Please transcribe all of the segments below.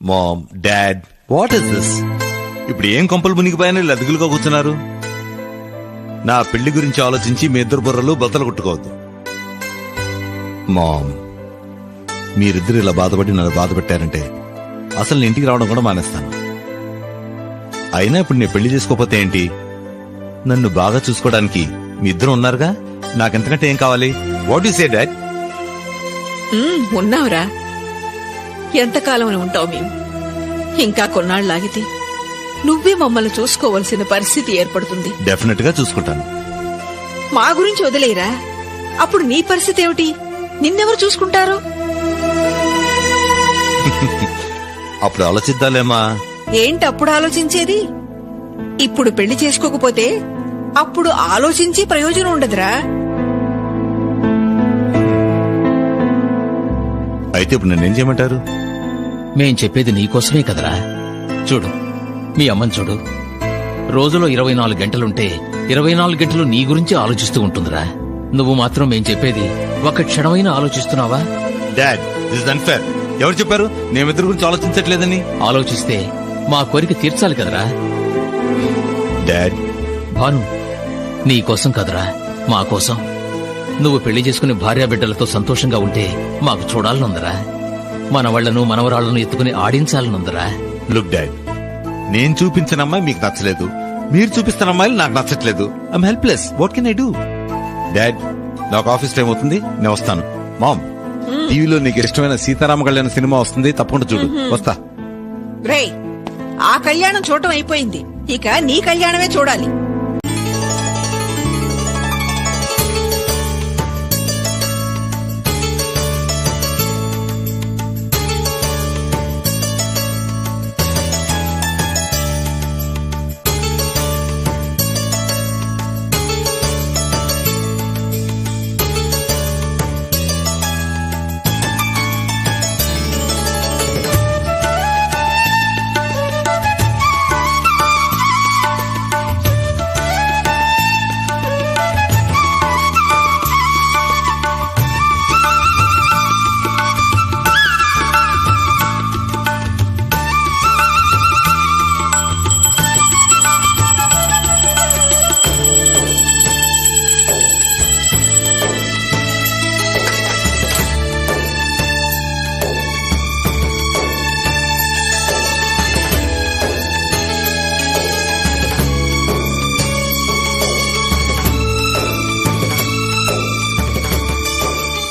Ma'am, dad, what is this? ఇప్పుడు ఏం కొంపలు మునిగిపోయాని లదుగులుగా కూర్చున్నారు? నా పెళ్లి గురించి ఆలోచించి మీ ఇద్దరు బుర్రలు బద్దలు కొట్టుకోవద్దు. మామ్, మీరిద్దరు ఇలా బాధపడి నన్ను బాధ పెట్టారంటే అసలు నేను ఇంటికి రావడం కూడా మానేస్తాను. అయినా ఇప్పుడు నేను పెళ్లి చేసుకోకపోతే ఏంటి? నన్ను బాగా చూసుకోవడానికి మీ ఇద్దరు ఉన్నారుగా, నాకెంతకంటే ఏం కావాలి? What you say dad? ఉన్నావురా, ఎంతకాలం ఉంటావు మేము? ఇంకా కొన్నాళ్ళు ఆగితే నువ్వే మమ్మల్ని చూసుకోవలసిన పరిస్థితి ఏర్పడుతుంది. డెఫినెట్ గా చూసుకుంటాను. మా గురించి వదిలేరా, అప్పుడు నీ పరిస్థితి ఏమిటి? నిన్నెవరు చూసుకుంటారు? అప్పుడు ఆలోచిద్దాలేమా. ఏంటి అప్పుడు ఆలోచించేది? ఇప్పుడు పెళ్లి చేసుకోకపోతే అప్పుడు ఆలోచించి ప్రయోజనం ఉండదురా. అయితే ఇప్పుడు నన్నేం చేయమంటారు? మేం చెప్పేది నీకోసమే కదరా. చూడు, మీ అమ్మని చూడు. రోజులో 24 గంటలుంటే 24 గంటలు నీ గురించి ఆలోచిస్తూ ఉంటుందిరా. నువ్వు మాత్రం మేం చెప్పేది ఒక క్షణమైనా ఆలోచిస్తున్నావా? Dad, this is unfair. ఎవరు చెప్పారు మేమిద్దరి గురించి ఆలోచించట్లేదని? ఆలోచిస్తే మా కోరిక తీర్చాలి కదరా. డాడ్, భాను, నీ కోసం కదరా, మా కోసం. నువ్వు పెళ్లి చేసుకుని భార్యాబిడ్డలతో సంతోషంగా ఉంటే మాకు చూడాలనుందరా. మన వాళ్లను మనవరాళ్లను ఎత్తుకుని ఆడించాలనుందరా. లుక్ డాడ్, నేను చూపించిన అమ్మాయి మీకు నచ్చలేదు, మీరు చూపిస్తున్న అమ్మాయిలు నాకు నచ్చట్లేదు. I'm helpless. What can I do? Dad, నాకు ఆఫీస్ టైం అవుతుంది, నేను వస్తాను. మామ్, టీవీలో నీకు ఇష్టమైన సీతారామ కళ్యాణ సినిమా వస్తుంది, తప్పకుండా చూడు. వస్తా. రేయ్, ఆ కళ్యాణం చూడటం అయిపోయింది, ఇక నీ కళ్యాణమే చూడాలి.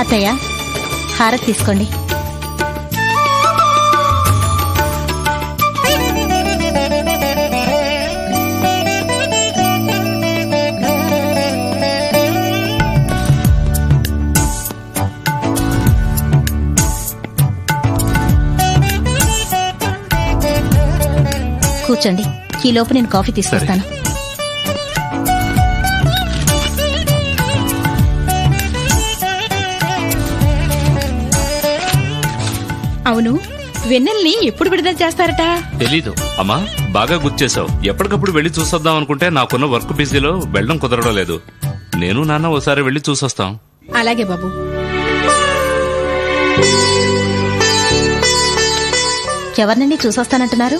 అత్తయ్య, హారతి తీసుకోండి. కూర్చోండి, ఈ లోపు నేను కాఫీ తీసుకొస్తాను. అవును, వెన్నెల్ని ఎప్పుడు విడుదల చేస్తారట? తెలీదు అమ్మా, బాగా గుర్తు చేసావు. ఎప్పటికప్పుడు వెళ్లి చూసొద్దాం అనుకుంటే నాకున్న వర్క్ బిజీలో వెళ్ళడం కుదరడం లేదు. నేను నాన్న ఓసారి వెళ్లి చూసొస్తాం. అలాగే బాబు. ఎవరినండి చూసొస్తానంటున్నారు?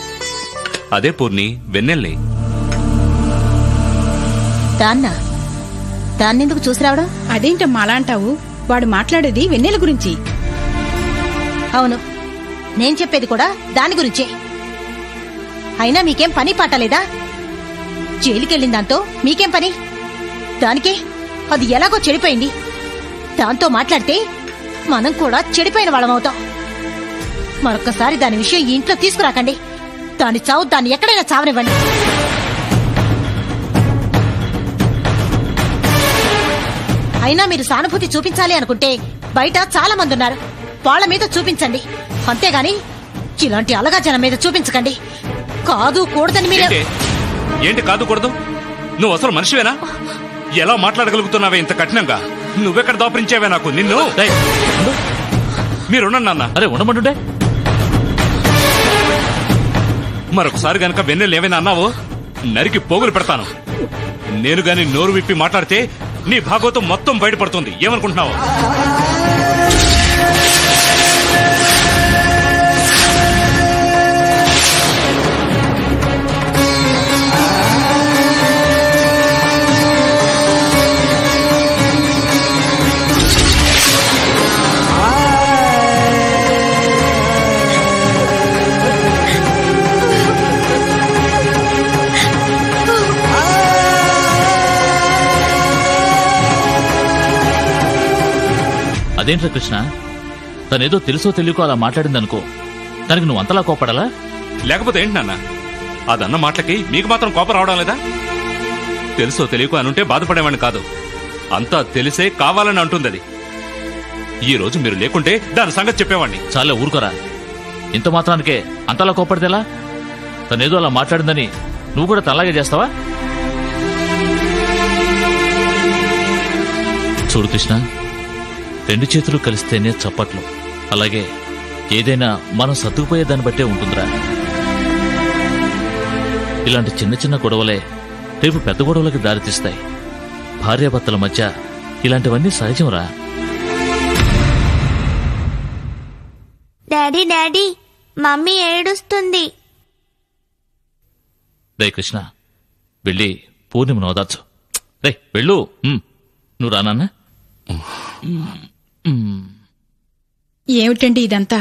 అదే పూర్ణి, వెన్నెల్ని. దాన్నెందుకు చూసి రావడం? అదేంటమ్మా అలా అంటావు? వాడు మాట్లాడేది వెన్నెల గురించి. అవును, నేను చెప్పేది కూడా దాని గురించే. అయినా మీకేం పని పాటలేదా? జైలుకెళ్ళిన దాంతో మీకేం పని? దానికి అది ఎలాగో చెడిపోయింది. దాంతో మాట్లాడితే మనం కూడా చెడిపోయిన వాళ్ళమవుతాం. మరొక్కసారి దాని విషయం ఈ ఇంట్లో తీసుకురాకండి. దాని చావు దాన్ని ఎక్కడైనా చావనివ్వండి. అయినా మీరు సానుభూతి చూపించాలి అనుకుంటే బయట చాలా మంది ఉన్నారు, వాళ్ళ మీద చూపించండి. అంతేగాని ఇలాంటి అలగా జనం మీద చూపించకండి. కాదు కూడదని మీరు. ఏంటి కాదు కూడదు? నువ్వు అసలు మనిషివేనా? ఎలా మాట్లాడగలుగుతున్నావే ఇంత కఠినంగా? నువ్వెక్కడ దాపరించావే నాకు? నిన్ను మీరున్నా నాన్న. అరే ఉండమంటుంటే మరొకసారి గనక వెన్నెలు ఏమైనా అన్నావో నరికి పోగులు పెడతాను. నేను గాని నోరు విప్పి మాట్లాడితే నీ భాగవతం మొత్తం బయటపడుతుంది. ఏమనుకుంటున్నావు? అదేంట్రా కృష్ణ, తనేదో తెలుసో తెలియకో అలా మాట్లాడిందనుకో, తనకి నువ్వు అంతలా కోపడాలా? లేకపోతే ఏంటి నాన్న, అదన్న మాటలకి మీకు మాత్రం కోపం రావడం లేదా? తెలుసో తెలియకో అనుంటే బాధపడేవాడిని కాదు, అంతా తెలిసే కావాలని అంటుంది అది. ఈ రోజు మీరు లేకుంటే దాని సంగతి చెప్పేవాడిని. చాలే ఊరుకోరా, ఇంత మాత్రానికే అంతలా కోపడితేలా? తనేదో అలా మాట్లాడిందని నువ్వు కూడా తనలాగే చేస్తావా? చూడు కృష్ణ, రెండు చేతులు కలిస్తేనే చప్పట్లు, అలాగే ఏదైనా మనం సర్దుకుపోయే దాన్ని బట్టే ఉంటుందిరా. ఇలాంటి చిన్న చిన్న గొడవలే రేపు పెద్ద గొడవలకి దారితీస్తాయి. భార్యాభర్తల మధ్య ఇలాంటివన్నీ సహజంరా. డాడీ డాడీ, మమ్మీ ఏడుస్తుంది. రే కృష్ణ, వెళ్ళి పూర్ణిమను ఓదార్చు. రే వెళ్ళు. నువ్వు రానా? ఏమిటండి ఇదంతా?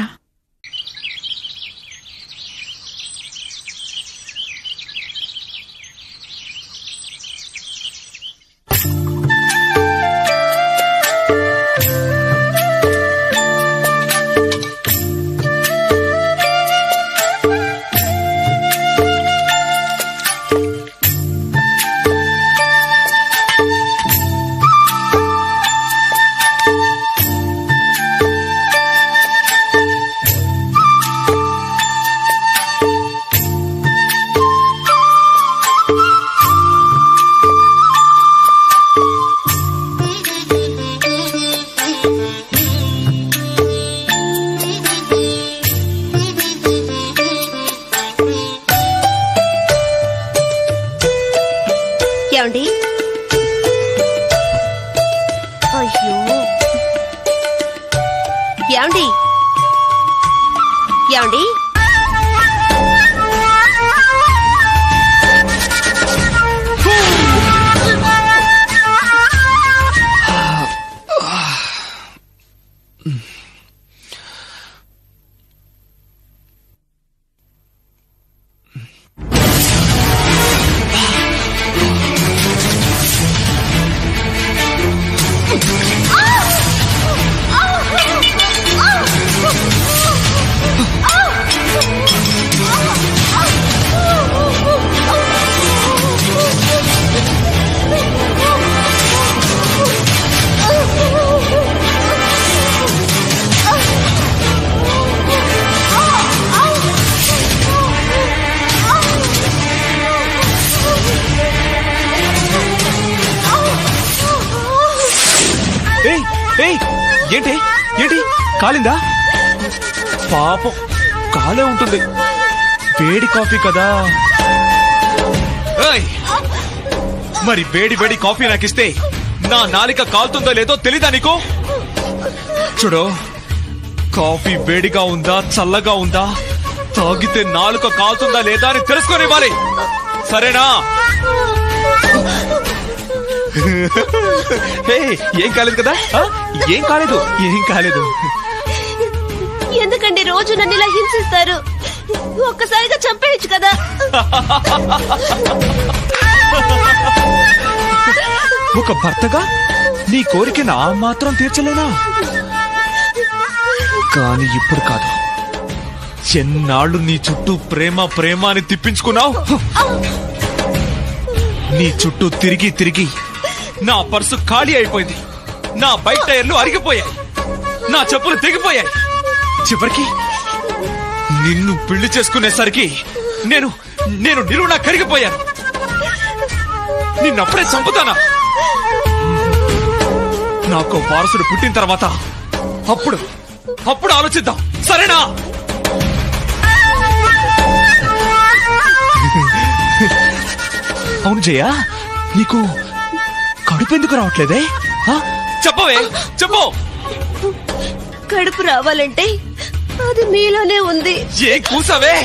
ఏమండి? అయ్యో, ఏమండి? ఏమండి? ఏంటి ఏంటి కాలిందా? పాపం, కాలే ఉంటుంది. వేడి కాఫీ కదా. మరి వేడి వేడి కాఫీ నాకిస్తే నా నాలిక కాలుతుందో లేదో తెలీదా నీకు? చూడు, కాఫీ వేడిగా ఉందా చల్లగా ఉందా, తాగితే నాలుక కాలుతుందా లేదా అని తెలుసుకొనివ్వాలి, సరేనా? ఏం కాలేదు కదా? ఏం కాలేదు, ఏం కాలేదు. ఎందుకండి రోజు నన్ను ఇలా హింసిస్తారు? ఒక్కసారిగా చంపేయచ్చు కదా. ఒక భర్తగా నీ కోరిక నా మాత్రం తీర్చలేనా? కానీ ఇప్పుడు కాదు. ఎన్నాళ్ళు నీ చుట్టూ ప్రేమ ప్రేమ అని తిప్పించుకున్నావు. నీ చుట్టూ తిరిగి తిరిగి నా పర్సు ఖాళీ అయిపోయింది. నా బైక్ టైర్లు అరిగిపోయాయి. నా చెప్పులు తెగిపోయాయి. చివరికి నిన్ను పెళ్లి చేసుకునేసరికి నేను నిలువునా కరిగిపోయాను. నిన్నప్పుడే చంపుతానా? నాకు వారసుడు పుట్టిన తర్వాత అప్పుడు ఆలోచిద్దాం, సరేనా? అవును జయ, నీకు కడుపు ఎందుకు రావట్లేదే? చెప్పవే, చెప్పు. కడుపు రావాలంటే అది మీలోనే ఉంది. ఏ కూసావే?